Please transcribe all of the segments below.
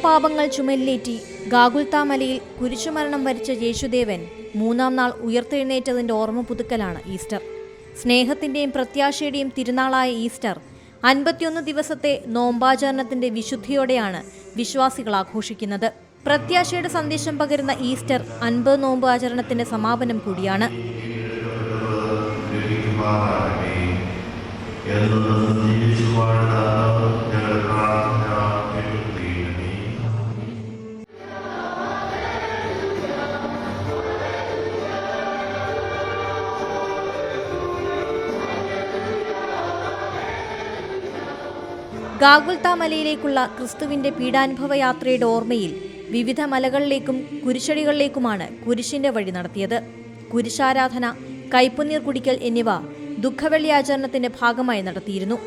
പാപങ്ങൾ ചുമലിലേറ്റി ഗാഗുൽത്ത മലയിൽ കുരിശുമരണം വരിച്ച യേശുദേവൻ മൂന്നാം നാൾ ഉയർത്തെഴുന്നേറ്റതിന്റെ ഓർമ്മ പുതുക്കലാണ് ഈസ്റ്റർ. സ്നേഹത്തിന്റെയും പ്രത്യാശയുടെയും തിരുനാളായ ഈസ്റ്റർ 51 ദിവസത്തെ നോമ്പാചരണത്തിന്റെ വിശുദ്ധിയോടെയാണ് വിശ്വാസികൾ ആഘോഷിക്കുന്നത്. പ്രത്യാശയുടെ സന്ദേശം പകരുന്ന ഈസ്റ്റർ 50 നോമ്പ് ആചരണത്തിന്റെ സമാപനം കൂടിയാണ്. ഗാഗുൽത്ത മലയിലേക്കുള്ള ക്രിസ്തുവിന്റെ പീഡാനുഭവ യാത്രയുടെ ഓർമ്മയിൽ വിവിധ മലകളിലേക്കും കുരിശടികളിലേക്കുമാണ് കുരിശിന്റെ വഴി നടത്തിയത്. കുരിശാരാധന, കൈപ്പുനീർ കുടിക്കൽ എന്നിവ ദുഃഖവെള്ളിയാചരണത്തിന്റെ ഭാഗമായി നടത്തിയിരുന്നു.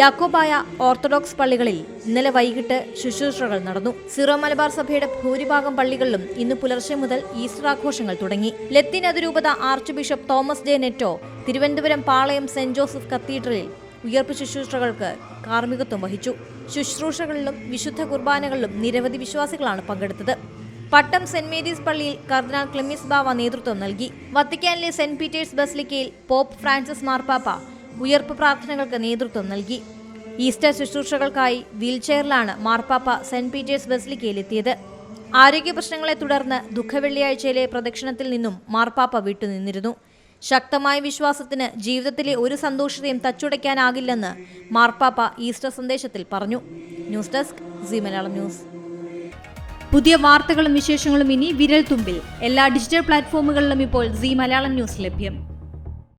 യാക്കോബായ ഓർത്തഡോക്സ് പള്ളികളിൽ ഇന്നലെ വൈകിട്ട് ശുശ്രൂഷകൾ നടന്നു. സിറോ മലബാർ സഭയുടെ ഭൂരിഭാഗം പള്ളികളിലും ഇന്ന് പുലർച്ചെ മുതൽ ഈസ്റ്റർ ആഘോഷങ്ങൾ തുടങ്ങി. ലത്തീൻ അതിരൂപത archbishop Thomas J Netto Thiruvananthapuram Palayam Saint Joseph കത്തീഡ്രലിൽ ഉയർപ്പ് ശുശ്രൂഷകൾക്ക് കാർമ്മികത്വം വഹിച്ചു. ശുശ്രൂഷകളിലും വിശുദ്ധ കുർബാനകളിലും നിരവധി വിശ്വാസികളാണ് പങ്കെടുത്തത്. പട്ടം സെന്റ് മേരീസ് പള്ളിയിൽ കർദിനാൾ ക്ലെമീസ് ബാവ നേതൃത്വം നൽകി. വത്തിക്കാനിലെ സെന്റ് പീറ്റേഴ്സ് ബസിലിക്കയിൽ പോപ്പ് ഫ്രാൻസിസ് മാർപ്പാപ്പ ഉയർപ്പ് പ്രാർത്ഥനകൾക്ക് നേതൃത്വം നൽകി. ഈസ്റ്റർ ശുശ്രൂഷകൾക്കായി വീൽചെയറിലാണ് മാർപ്പാപ്പ സെന്റ് പീറ്റേഴ്സ് ബസിലിക്കയിലെത്തിയത്. ആരോഗ്യ പ്രശ്നങ്ങളെ തുടർന്ന് ദുഃഖവെള്ളിയാഴ്ചയിലെ പ്രദക്ഷിണത്തിൽ നിന്നും മാർപ്പാപ്പ വിട്ടുനിന്നിരുന്നു. ശക്തമായ വിശ്വാസത്തിന് ജീവിതത്തിലെ ഒരു സന്തോഷതയും തച്ചുടയ്ക്കാനാകില്ലെന്ന് മാർപ്പാപ്പ ഈസ്റ്റർ സന്ദേശത്തിൽ പറഞ്ഞു. News desk Zee Malayalam news. പുതിയ വാർത്തകളും വിശേഷങ്ങളും ഇനി വിരൽ തുമ്പിൽ. എല്ലാ ഡിജിറ്റൽ പ്ലാറ്റ്ഫോമുകളിലും ഇപ്പോൾ സീ മലയാളം ന്യൂസ് ലഭ്യം.